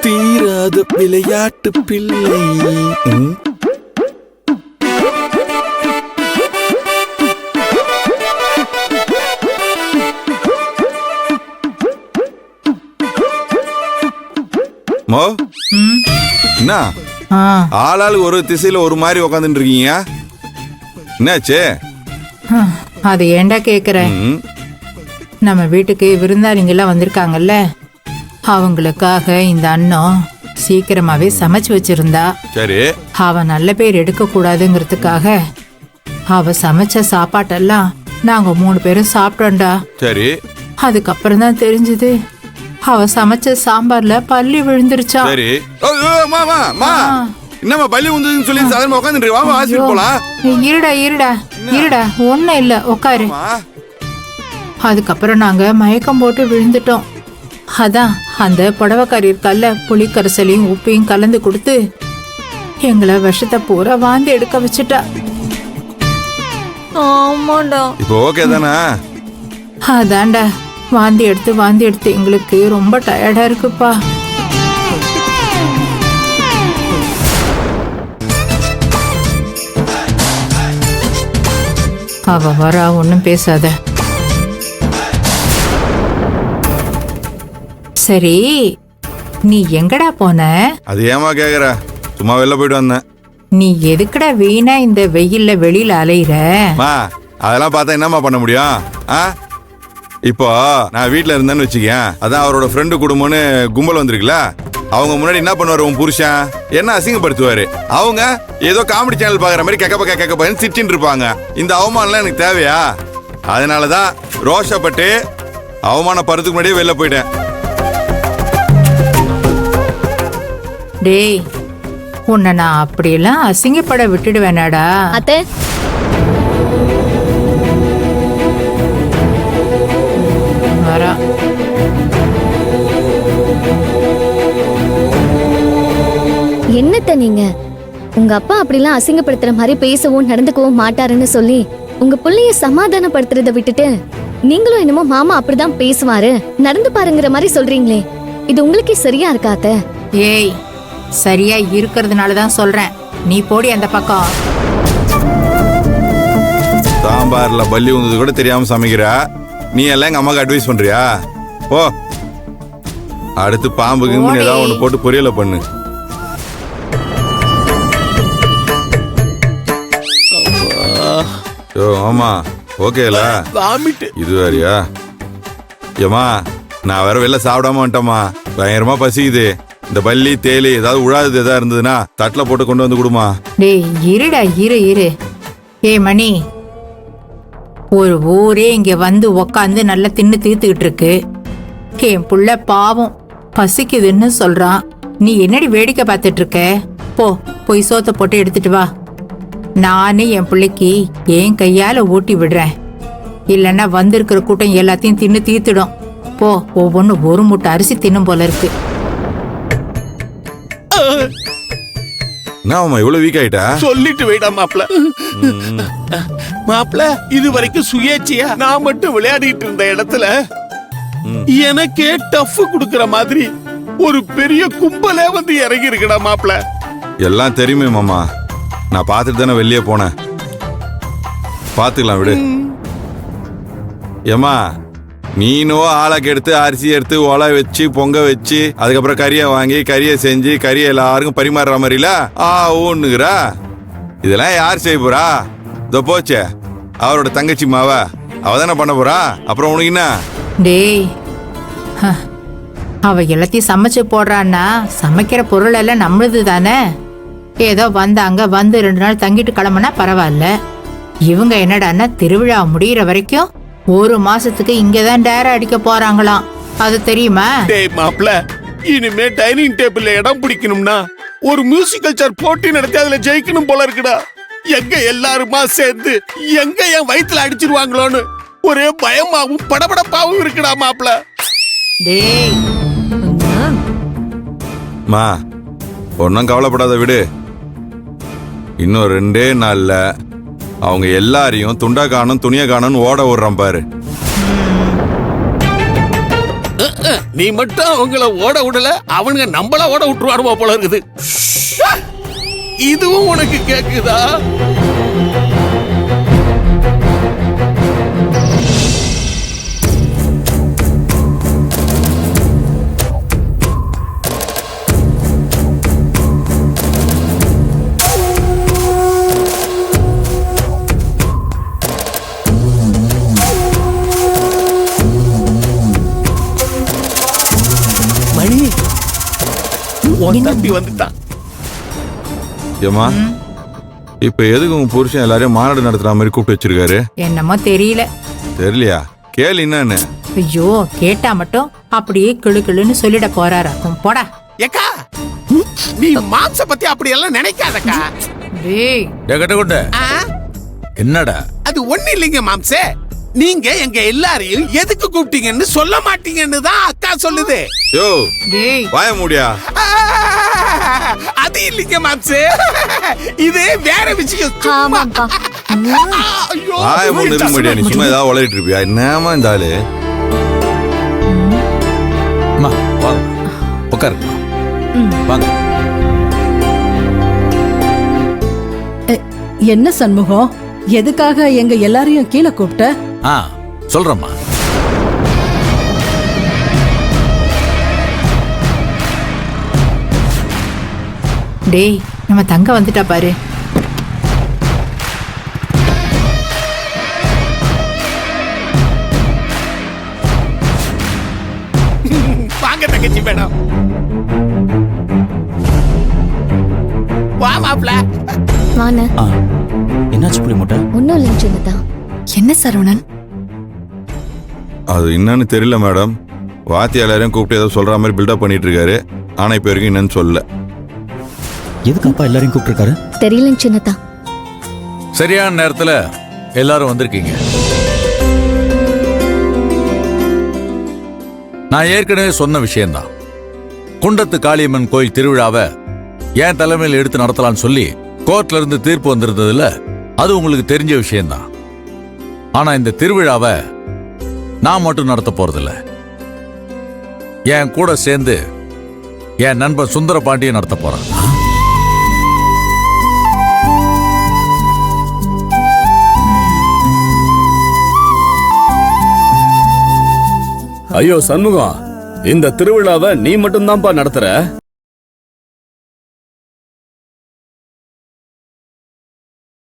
தீராத விளையாட்டு பிள்ளை. மோ என்ன ஆளாளுக்கு ஒரு திசையில ஒரு மாதிரி உக்காந்துட்டு இருக்கீங்க, என்னாச்சு? அது ஏண்டா கேக்குற? நம்ம வீட்டுக்கு விருந்தாளிங்க எல்லாம் வந்திருக்காங்கல்ல, அவங்களுக்காக இந்த அண்ணன் சீக்கிரமாவே சமைச்சு வச்சிருந்தா. சரி. அவ நல்ல பேர் எடுக்க கூடாதுங்கிறதுக்காக அவ சமைச்ச சாப்பாட்டெல்லாம் நாங்க 3 பேரும் சாப்பிட்டோம்டா. சரி. அதுக்கப்புறம் தான் தெரிஞ்சது அவ சமைச்ச சாம்பார்ல பல்லி விழுந்துருச்சா. சரி. என்னம்மா பல்லி விழுந்ததுன்னு சொல்லி சாதாரணமா உட்காந்துட்டு வாமா ஹாஸ்பிடல் போலாம். இருடா ஒண்ணும் இல்ல, உட்காரு. அதுக்கப்புறம் நாங்க மயக்கம் போட்டு விழுந்துட்டோம். அதான் அந்த புடவைக்காரி இருக்கல்ல, புளிக்கரைசலையும் உப்பையும் கலந்து கொடுத்து எங்களை விஷத்தை பூரா வாந்தி எடுக்க வச்சுட்டா. ஆமாண்டா. இப்போ ஓகே தானே? அதான்டா, வாந்தி எடுத்து எங்களுக்கு ரொம்ப டயர்டா இருக்குப்பா. அவ வரா, ஒன்னும் பேசாத. சரி, நீ எங்கடா போன? அது ஏமா கேக்குற? சும்மா வெளில போயிட்டு வந்தேன். நீ எதுக்குடா வீணா இந்த வெயில்ல வெளியில அலையிற? அதெல்லாம் பார்த்தா என்னம்மா பண்ண முடியும்? இப்போ நான் வீட்டுல இருந்தேன்னு வச்சுக்கேன், அதான் அவரோட ஃப்ரெண்டு குடும்பம்னு கும்பல் வந்திருக்குல்ல, அவங்க முன்னாடி என்ன பண்ணுவாரு உன் புருஷன்? என்ன அசிங்கப்படுத்துவாரு. அவங்க ஏதோ காமெடி சேனல் பாக்குற மாதிரி கேக்கப்பா சிட்டின்னு இருப்பாங்க. இந்த அவமானம்லாம் எனக்கு தேவையா? அதனாலதான் ரோஷப்பட்டு அவமானப்படுறதுக்கு முன்னாடியே வெளில போயிட்டேன். டேய், உன்னை நான் அப்படியெல்லாம் அசிங்கப்பட விட்டுடுவேனாடா? அத்தை, வரா. என்னத்த நீங்க உங்க அப்பா அப்படிலாம் அசிங்கப்படுத்துற மாதிரி பேசவும் நடந்துக்கவும் மாட்டாருன்னு சொல்லி உங்க புள்ளைய சமாதானப்படுத்துறத விட்டுட்டு நீங்களும் என்னமோ மாமா அப்படிதான் பேசுவாரு நடந்து பாருங்கிற மாதிரி சொல்றீங்களே, இது உங்களுக்கே சரியா இருக்காத்த? ஏய், சரியா இருக்கிறதுனாலதான் சொல்றேன், நீ போடி அந்த பக்கம். சாம்பார்ல பல்லி வந்தது கூட தெரியாம சமைக்கிற நீ எல்லாம் எங்க அம்மாக்கு அட்வைஸ் பண்றியா? ஓ, அடுத்து பாம்புக்கு ஏதாவது ஒண்ணு போட்டு பொரியல பண்ணு. ஆமா, ஓகேல? இது வேறியா? ஏமா, நான் வேற வெளில சாப்பிடாம வந்துட்டேமா, பயங்கரமா பசிக்குது. இந்த பல்லி தேலி ஏதாவது உழாது ஏதாவது இருந்ததுன்னா தட்டுல போட்டு கொண்டு வந்து கொடுமா. டேய் இருடா, இரு. ஏ மணி, ஒரு ஊரே இங்க வந்து உக்காந்து நல்லா தின்னு தீர்த்துக்கிட்டு இருக்கு. என் புள்ள பாவம் பசிக்குதுன்னு சொல்றான், நீ என்னடி வேடிக்கை பார்த்துட்டு இருக்க? போய் சோத்தை போட்டு எடுத்துட்டு வா. நானே என் பிள்ளைக்கு என் கையால ஊட்டி விடுறேன். இல்லைன்னா வந்திருக்கிற கூட்டம் எல்லாத்தையும் தின்னு தீர்த்துடும். ஒவ்வொன்னு ஒரு மூட்டை அரிசி தின்னும் போல இருக்கு. இவ்வளவு வீக் ஆயிட்டா? சொல்லிட்டு வைடா மாப்ள, இது வரைக்கும் சுயேட்சையா நான் மட்டும் விளையாடிட்டு இருந்த இடத்துல எனக்கே டஃப் குடுக்கற மாதிரி ஒரு பெரிய கும்பலே வந்து இறங்கி இருக்கடா மாப்ள. எல்லாம் தெரியுமே மாமா, நான் பார்த்துட்டு தானே வெளியே போனேன். பார்த்துக்கலாம் விடு. ஏமா, நீனோ ஆளாக்கு எடுத்து அரிசி எடுத்து ஒலை வச்சு பொங்க வச்சு அதுக்கப்புறம் கறியை வாங்கி கறியை செஞ்சு கறியை எல்லாருக்கும் பரிமாறுற மாதிரில ஊன்னுக்குறா. இதெல்லாம் யார் செய்ய போறா? இதோ போச்சே அவரோட தங்கச்சி மாவ, அவ தானே பண்ண போறா. அப்புறம் உனக்கு என்ன? டேய், அவ எல்லாத்தையும் சமைச்சு போடுறான்னா சமைக்கிற பொருள் எல்லாம் நம்மளுது தானே. ஏதோ வந்தாங்க, வந்து 2 நாள் தங்கிட்டு கிளம்புனா பரவாயில்ல. இவங்க என்னடான்னா திருவிழா முடிகிற வரைக்கும் 1 மாசத்துக்கு இங்கதான் டேரா அடிக்க போறாங்களாம். அது தெரியுமா? டேய் மாப்ள, இனிமே டைனிங் டேபிள்ல இடம் பிடிக்கணும்னா ஒரு மியூசிக்கல் சேர் போட்டி நடத்தி அதுல ஜெயிக்கணும் போல இருக்குடா. எங்க எல்லாருமா சேர்ந்து எங்க என் வயித்துல அடிச்சிருவாங்களோன்னு ஒரே பயமாவும் படபடப்பாவும் இருக்குடா மாப்ள. டேய் மா, ஒன்னும் கவலைப்படாத விடு. இன்னும் 2 நாள்ல அவங்க எல்லாரையும் துண்டா காணும் துணிய காணும் ஓட விடுறான் பாரு. நீ மட்டும் அவங்கள ஓட விடல, அவனுங்க நம்மள ஓட விட்டுருவாருவா போல இருக்குது. இதுவும் உனக்கு கேக்குதா? மணி, உன் தம்பி வந்துட்டான். ஏமா இப்ப எதுக்கு உங்க புருஷன் எல்லாரையும் மாநாடு நடத்துற மாதிரி கூப்பிட்டு வச்சிருக்காரு? என்னமோ தெரியல. தெரியலையா? கேளு என்னன்னு. ஐயோ, கேட்டா மட்டும் அப்படியே கிளு கிளுன்னு சொல்லிட போறாராக்கும். போடா. ஏக்கா, நீ மாம்ச பத்தி அப்படி எல்லாம் நினைக்காதக்கா. டேய், கட்டகுட்ட ஆ? என்னடா? அது ஒண்ணு இல்லைங்க மாம்சே. நீங்க எங்க எல்லாரையும் எதுக்கு கூப்பிட்டீங்கன்னு சொல்ல மாட்டீங்கன்னு தான் அக்கா சொல்லுது. யோ டேய், வாய மூடியா. அது இல்லைங்க மாம்சே, இது வேற விஷயம். சும்மா. ஆமாப்பா. ஐயோ, வாய மூடி இருக்க முடியா? நீ சும்மா ஏதாவது உளறிட்டு இருப்பியா? என்னமா இந்த ஆளு? அம்மா வாங்க, உட்காருங்க. வாங்க. என்ன சண்முகம், எதுக்காக எங்க எல்லாரையும் கீழே கூப்பிட்ட? சொல்றேம்மா. டேய், நம்ம தங்க வந்துட்டா பாரு. வாங்க தங்கச்சி மேடம். வா மாப்ள. வாண்ண. என்னாச்சு புளி மூட்டை? ஒன்னும் இல்லைன்னு சின்னதா. என்ன சரவணன்? அது என்னன்னு தெரியல மேடம். வாத்தி எல்லாரையும் கூப்பிட்டு ஏதோ சொல்ற மாதிரி பில்டப் பண்ணிட்டு இருக்காரு. ஆனா இப்ப வரைக்கும் என்னன்னு சொல்லல. எதுக்கு அப்பா எல்லாரையும் கூப்பிட்டுருக்காரு? தெரியலன்னு சின்னதா. சரியான நேரத்துல எல்லாரும் வந்திருக்கீங்க. நான் ஏற்கனவே சொன்ன விஷயம்தான். குண்டத்து காளியம்மன் கோயில் திருவிழாவை என் தலைமையில் எடுத்து நடத்தலாம்னு சொல்லி கோர்ட்ல இருந்து தீர்ப்பு வந்திருந்ததுல அது உங்களுக்கு தெரிஞ்ச விஷயம்தான். ஆனா இந்த திருவிழாவை நான் மட்டும் நடத்த போறதில்ல. என் கூட சேர்ந்து என் நண்பன் சுந்தர பாண்டியன் நடத்த போறான். ஐயோ சண்முகம், இந்த திருவிழாவை நீ மட்டும் தான்ப்பா நடத்துற?